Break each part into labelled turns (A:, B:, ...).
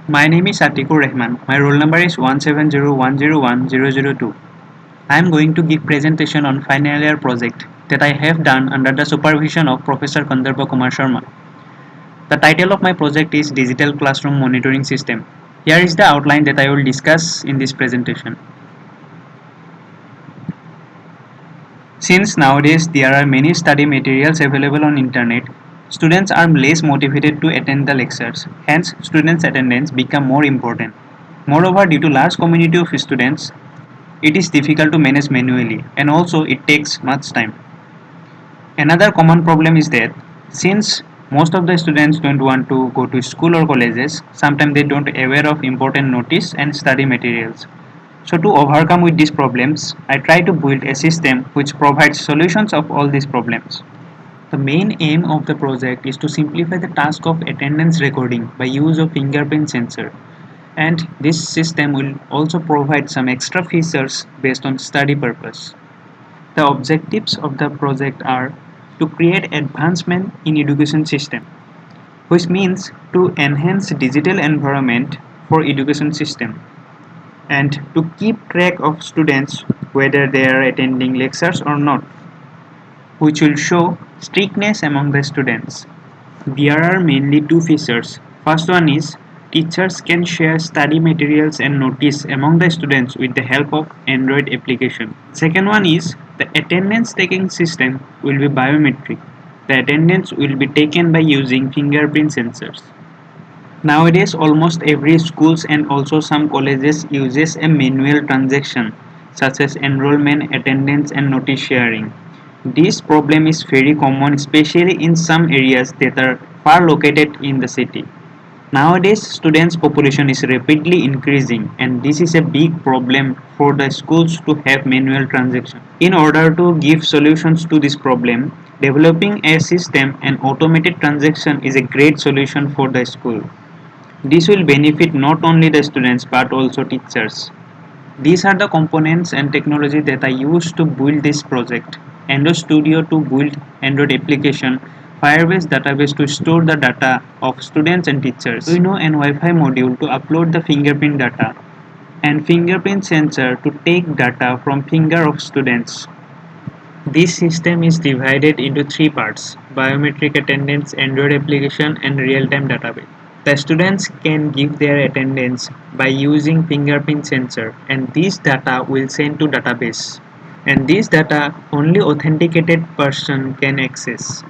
A: My name is Atiqur Rahman. My roll number is 17010101002. I am going to give presentation on final year project that I have done under the supervision of Professor Kandarpa Kumar Sarma. The title of my project is Digital Classroom Monitoring System. Here is the outline that I will discuss in this presentation. Since nowadays there are many study materials available on internet, students are less motivated to attend the lectures. Hence, students' attendance become more important. Moreover, due to large community of students, it is difficult to manage manually and also it takes much time. Another common problem is that since most of the students don't want to go to school or colleges, sometimes they don't aware of important notice and study materials. So to overcome with these problems, I try to build a system which provides solutions of all these problems. The main aim of the project is to simplify the task of attendance recording by use of fingerprint sensor. And this system will also provide some extra features based on study purpose. The objectives of the project are to create advancement in education system, which means to enhance digital environment for education system and to keep track of students whether they are attending lectures or not, which will show strictness among the students. There are mainly two features. First one is teachers can share study materials and notice among the students with the help of Android application. Second one is the attendance taking system will be biometric. The attendance will be taken by using fingerprint sensors. Nowadays almost every schools and also some colleges uses a manual transaction such as enrollment, attendance and notice sharing. This problem is very common especially in some areas that are far located in the city. Nowadays students population is rapidly increasing and this is a big problem for the schools to have manual transaction. In order to give solutions to this problem, developing a system and automated transaction is a great solution for the school. This will benefit not only the students but also teachers. These are the components and technology that I used to build this project. Android Studio to build Android application, Firebase database to store the data of students and teachers, Arduino and Wi-Fi module to upload the fingerprint data, and fingerprint sensor to take data from finger of students. This system is divided into three parts: biometric attendance, Android application, and real-time database. The students can give their attendance by using fingerprint sensor and this data will send to database. And this data only authenticated person can access.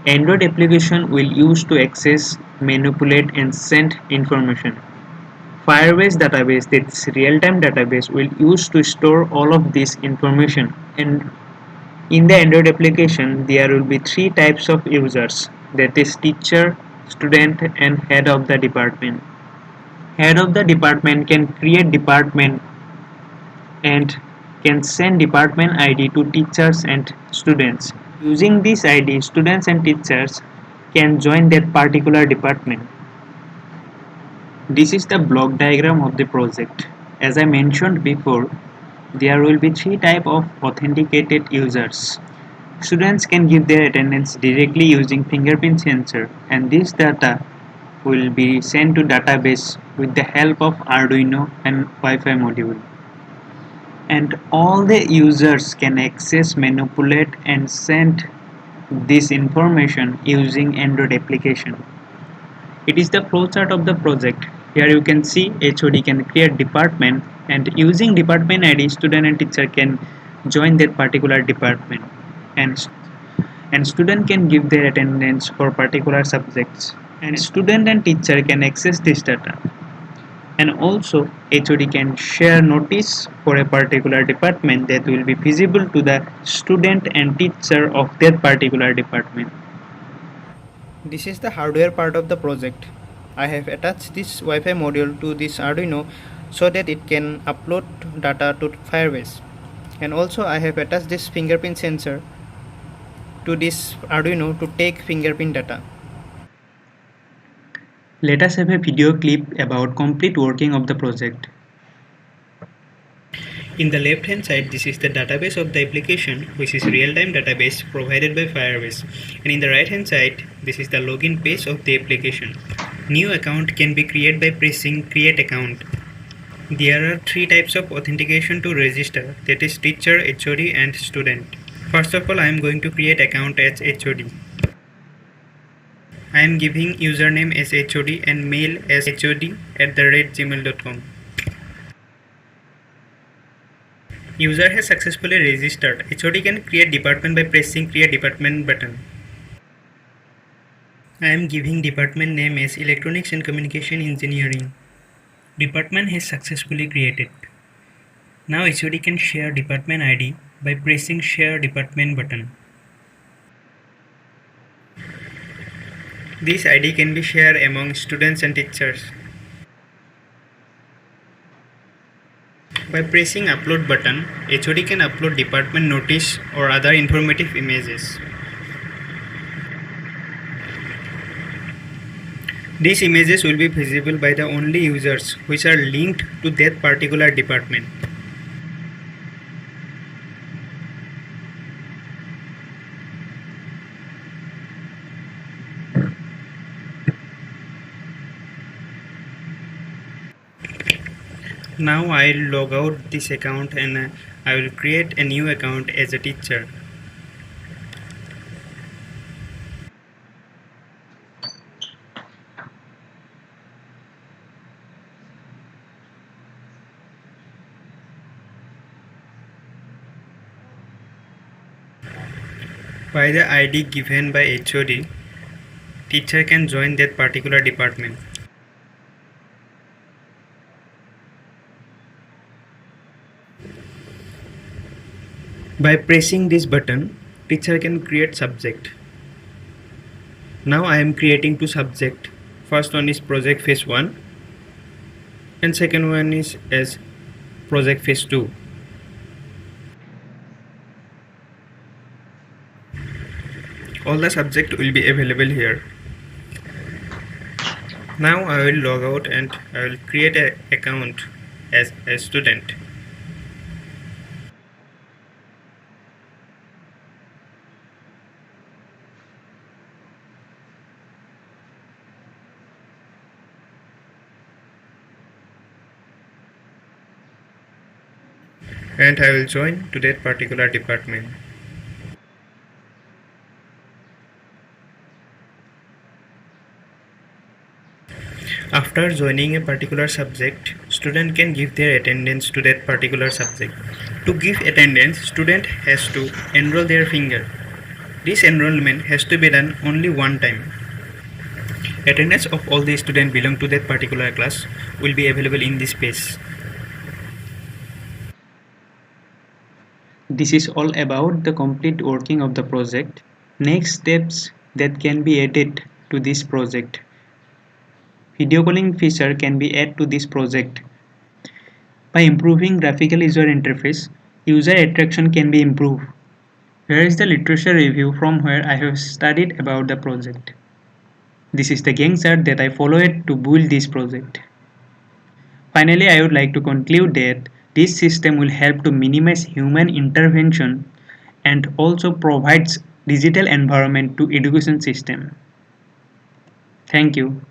A: Android application will use to access, manipulate and send information. Firebase database, that's real-time database, will use to store all of this information. And in the Android application, there will be three types of users, that is teacher, student and head of the department. Head of the department can create department and can send department ID to teachers and students. Using this ID, students and teachers can join that particular department. This is the block diagram of the project. As I mentioned before, there will be three types of authenticated users. Students can give their attendance directly using fingerprint sensor and this data will be sent to database with the help of Arduino and Wi-Fi module. And all the users can access, manipulate and send this information using Android application. It is the flowchart of the project. Here you can see HOD can create department and using department ID, student and teacher can join that particular department. And student can give their attendance for particular subjects and student and teacher can access this data, and also HOD can share notice for a particular department that will be visible to the student and teacher of that particular department. This is the hardware part of the project. I have attached this Wi-Fi module to this Arduino so that it can upload data to Firebase, and also I have attached this fingerprint sensor to this Arduino to take fingerprint data. Let us have a video clip about complete working of the project. In the left hand side, this is the database of the application, which is real-time database provided by Firebase, and in the right hand side, this is the login page of the application. New account can be created by pressing create account. There are three types of authentication to register, that is teacher, HOD and student. First of all, I am going to create account as HOD. I am giving username as HOD and mail as hod@gmail.com. User has successfully registered. HOD can create department by pressing create department button. I am giving department name as Electronics and Communication Engineering. Department has successfully created. Now HOD can share department ID by pressing share department button. This ID can be shared among students and teachers. By pressing upload button, HOD can upload department notice or other informative images. These images will be visible by the only users which are linked to that particular department. Now I will log out this account and I will create a new account as a teacher. By the ID given by HOD, teacher can join that particular department. By pressing this button, teacher can create subject. Now I am creating two subject. First one is project phase 1 and second one is as project phase 2. All the subject will be available here. Now I will log out and I will create an account as a student. And I will join to that particular department. After joining a particular subject, student can give their attendance to that particular subject. To give attendance, student has to enroll their finger. This enrollment has to be done only one time. Attendance of all the students belong to that particular class will be available in this page. This is all about the complete working of the project. Next steps that can be added to this project. Video calling feature can be added to this project. By improving graphical user interface, user attraction can be improved. Here is the literature review from where I have studied about the project. This is the Gantt chart that I followed to build this project. Finally, I would like to conclude that this system will help to minimize human intervention and also provides digital environment to education system. Thank you.